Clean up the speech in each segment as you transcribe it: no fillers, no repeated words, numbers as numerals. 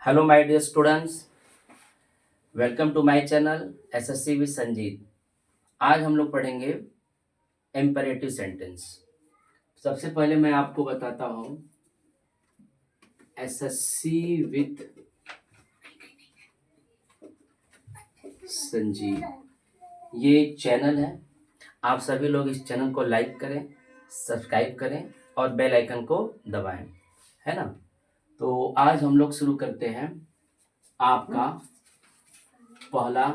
Hello my dear students, welcome to my channel SSC with Sanjeet. आज हम लोग पढ़ेंगे इम्पेरेटिव सेंटेंस। सबसे पहले मैं आपको बताता हूँ एसएससी विद संजीत ये एक चैनल है। आप सभी लोग इस चैनल को लाइक करें, सब्सक्राइब करें और बेल आइकन को दबाएं, है ना। तो आज हम लोग शुरू करते हैं आपका पहला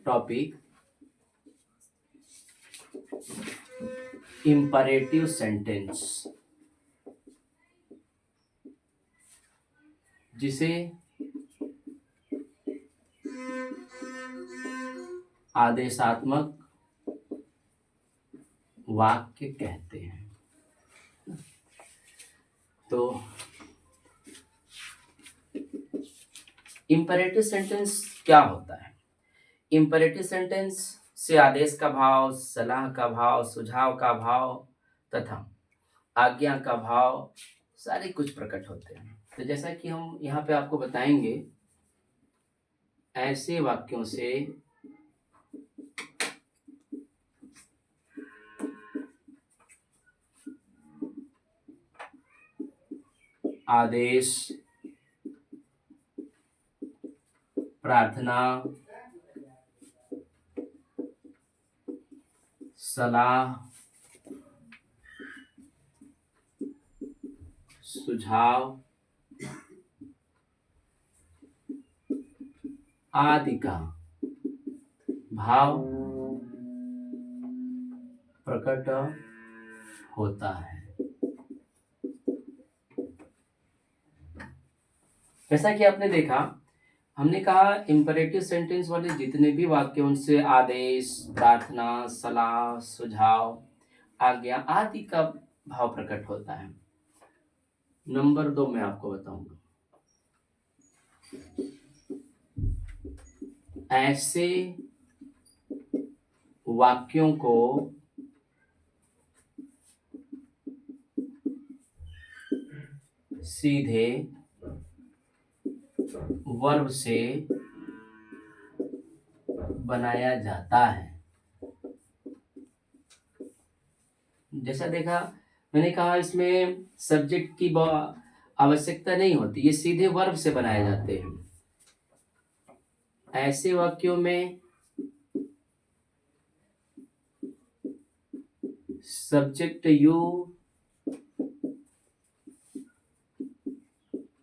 टॉपिक इम्परेटिव सेंटेंस, जिसे आदेशात्मक वाक्य कहते हैं। तो इम्परेटिव सेंटेंस क्या होता है? इम्परेटिव सेंटेंस से आदेश का भाव, सलाह का भाव, सुझाव का भाव तथा आज्ञा का भाव सारे कुछ प्रकट होते हैं। तो जैसा कि हम यहाँ पे आपको बताएंगे, ऐसे वाक्यों से आदेश, प्रार्थना, सलाह, सुझाव आदि का भाव प्रकट होता है। जैसा कि आपने देखा, हमने कहा इम्परेटिव सेंटेंस वाले जितने भी वाक्य उनसे आदेश, प्रार्थना, सलाह, सुझाव, आज्ञा आदि का भाव प्रकट होता है। नंबर 2 मैं आपको बताऊंगा, ऐसे वाक्यों को सीधे वर्ब से बनाया जाता है। जैसा देखा, मैंने कहा इसमें सब्जेक्ट की आवश्यकता नहीं होती, ये सीधे वर्ब से बनाए जाते हैं। ऐसे वाक्यों में सब्जेक्ट यू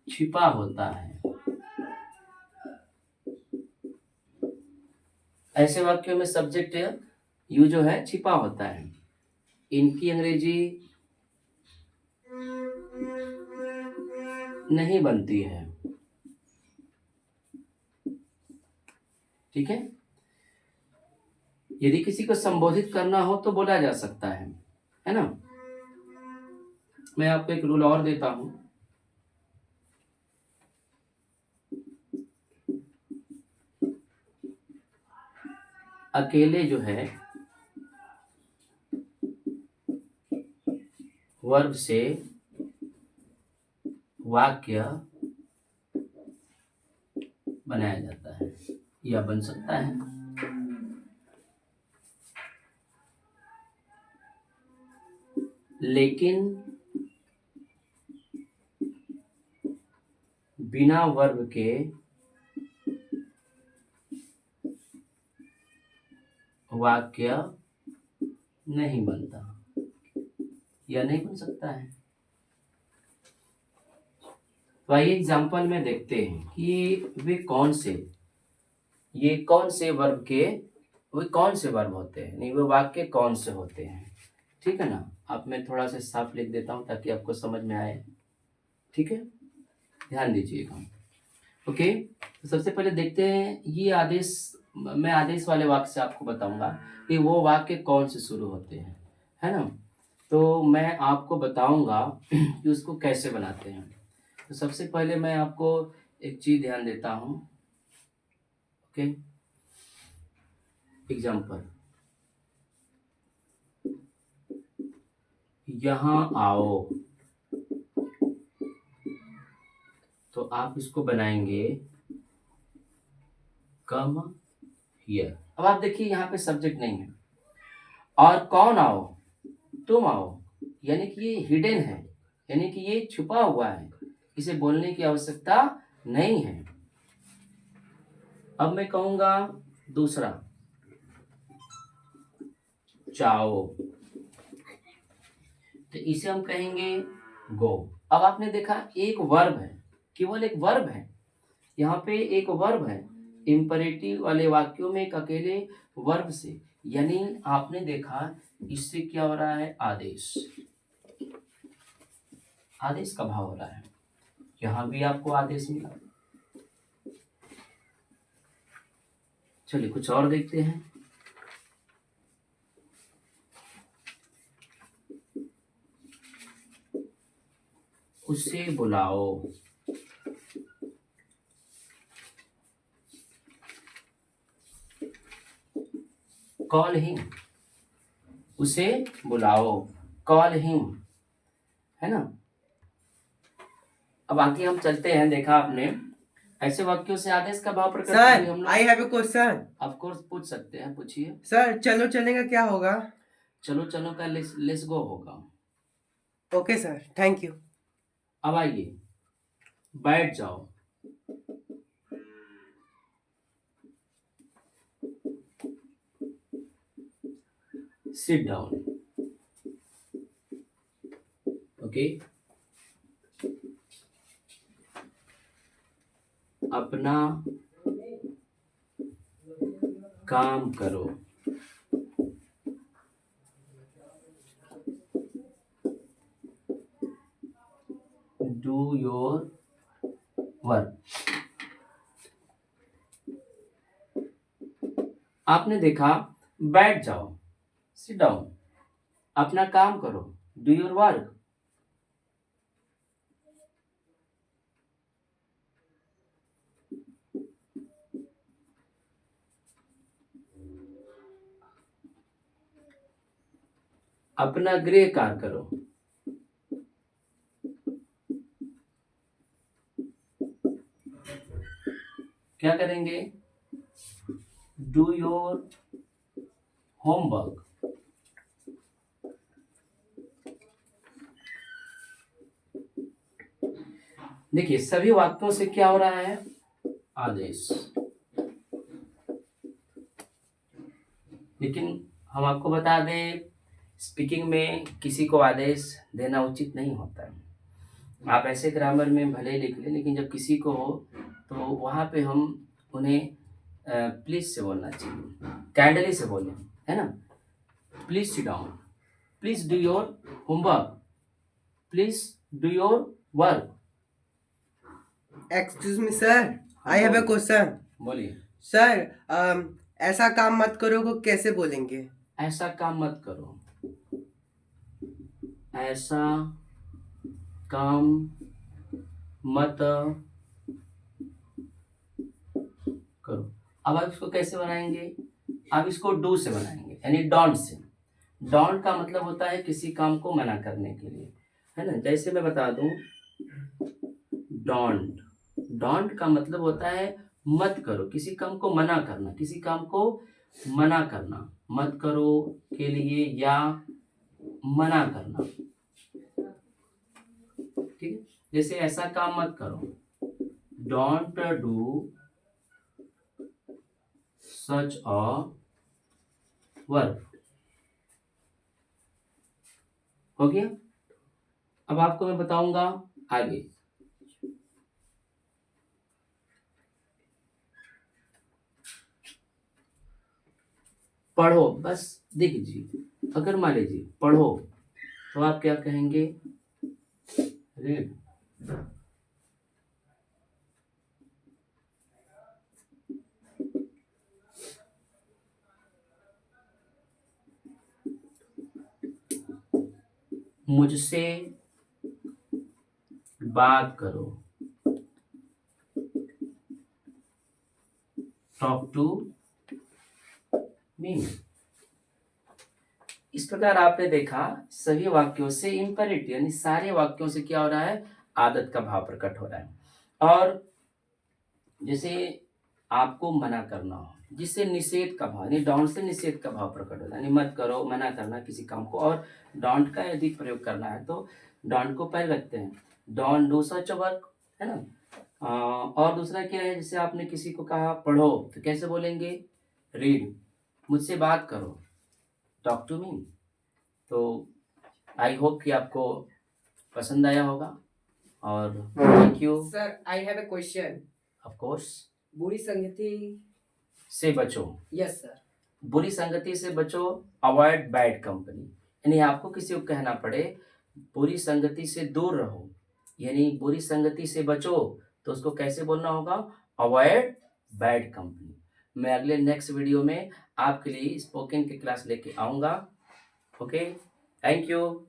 छिपा होता है। ऐसे वाक्यों में सब्जेक्ट यू जो है छिपा होता है। इनकी अंग्रेजी नहीं बनती है, ठीक है। यदि किसी को संबोधित करना हो तो बोला जा सकता है ना। मैं आपको एक रूल और देता हूं, अकेले जो है वर्ब से वाक्य बनाया जाता है या बन सकता है। लेकिन बिना वर्ब के वाक्य नहीं बनता या नहीं बन सकता है। तो आइए एग्जाम्पल में देखते हैं कि ये कौन से वर्ब होते हैं, नहीं वो वाक्य कौन से होते हैं, ठीक है ना। अब मैं थोड़ा सा साफ लिख देता हूं ताकि आपको समझ में आए, ठीक है। ध्यान दीजिएगा। ओके, तो सबसे पहले देखते हैं ये आदेश। मैं आदेश वाले वाक्य से आपको बताऊंगा कि वो वाक्य कौन से शुरू होते हैं, है ना। तो मैं आपको बताऊंगा कि उसको कैसे बनाते हैं। तो सबसे पहले मैं आपको एक चीज ध्यान देता हूं। ओके, एग्जाम्पल, यहाँ आओ। तो आप इसको बनाएंगे कम हियर। अब आप देखिए यहाँ पे सब्जेक्ट नहीं है, और कौन आओ, तुम आओ, यानी कि ये हिडन है, यानी कि ये छुपा हुआ है, इसे बोलने की आवश्यकता नहीं है। अब मैं कहूंगा दूसरा, जाओ, तो इसे हम कहेंगे गो। अब आपने देखा एक वर्ब है, केवल एक वर्ब है, यहाँ पे एक वर्ब है, इंपरेटिव वाले वाक्यों में एक अकेले वर्ब से, यानी आपने देखा इससे क्या हो रहा है, आदेश, आदेश का भाव हो रहा है। यहाँ भी आपको आदेश मिला। चलिए कुछ और देखते हैं। उसे बुलाओ, कॉल हिम, उसे बुलाओ, कॉल हिम, है ना। अब आगे हम चलते हैं। देखा आपने, ऐसे वाक्यों से आदेश का भाव प्रकट सर, हम I have a question. Of course पूछ सकते हैं, पूछिए। सर, चलो चलेगा क्या होगा? चलो चलो का लेट्स गो होगा। Okay sir, thank you. अब आइए, बैठ जाओ, सिट डाउन, ओके। अपना काम करो, डू योर वर्क। आपने देखा, बैठ जाओ, सिट डाउन, अपना काम करो, डू योर वर्क। अपना गृह कार्य करो, क्या करेंगे, डू योर होमवर्क। देखिए सभी वाक्यों से क्या हो रहा है, आदेश। लेकिन हम आपको बता दें, स्पीकिंग में किसी को आदेश देना उचित नहीं होता है। आप ऐसे ग्रामर में भले ही लिख लें, लेकिन जब किसी को हो तो वहाँ पे हम उन्हें प्लीज से बोलना चाहिए, कैंडली से बोलें, है ना। Please sit down, please do your homework, please do your work. Excuse me sir, I have a question. बोलिए। सर, ऐसा काम मत करो को कैसे बोलेंगे? ऐसा काम मत करो, ऐसा काम मत करो। अब आप इसको कैसे बनाएंगे, आप इसको डू से बनाएंगे, यानी डोंट से। डोंट का मतलब होता है किसी काम को मना करने के लिए, है ना। जैसे मैं बता दूं, डोंट, डोंट का मतलब होता है मत करो, किसी काम को मना करना, किसी काम को मना करना, मत करो के लिए या मना करना, ठीक है। जैसे ऐसा काम मत करो, don't do such a work, हो गया। अब आपको मैं बताऊंगा आगे। पढ़ो, बस देख लीजिए, अगर मान लीजिए पढ़ो, तो आप क्या कहेंगे, रीड। मुझसे बात करो, टॉक टू मी। इस प्रकार आपने देखा सभी वाक्यों से इम्पेरेटिव, यानी सारे वाक्यों से क्या हो रहा है, आदत का भाव प्रकट हो रहा है। और जैसे आपको मना करना हो, जिससे निषेध का भाव, यानी डोंट से निषेध का भाव प्रकट होता है, यानी मत करो, मना करना किसी काम को। और डोंट का यदि प्रयोग करना है तो डोंट को पहले रखते हैं, don't do such a work, है ना। और दूसरा क्या है, जैसे आपने किसी को कहा पढ़ो तो कैसे बोलेंगे, रीड, मुझसे बात करो, टॉक टू मी। तो आई होप कि आपको पसंद आया होगा और thank you. Sir I have a question. Of course. बुरी संगति। से बचो, यस सर। बुरी संगति से बचो, अवॉइड बैड कंपनी, यानी आपको किसी को कहना पड़े बुरी संगति से दूर रहो, यानी बुरी संगति से बचो, तो उसको कैसे बोलना होगा, अवॉइड बैड कंपनी। मैं अगले नेक्स्ट वीडियो में आपके लिए स्पोकन की क्लास लेके आऊँगा। Okay, thank you.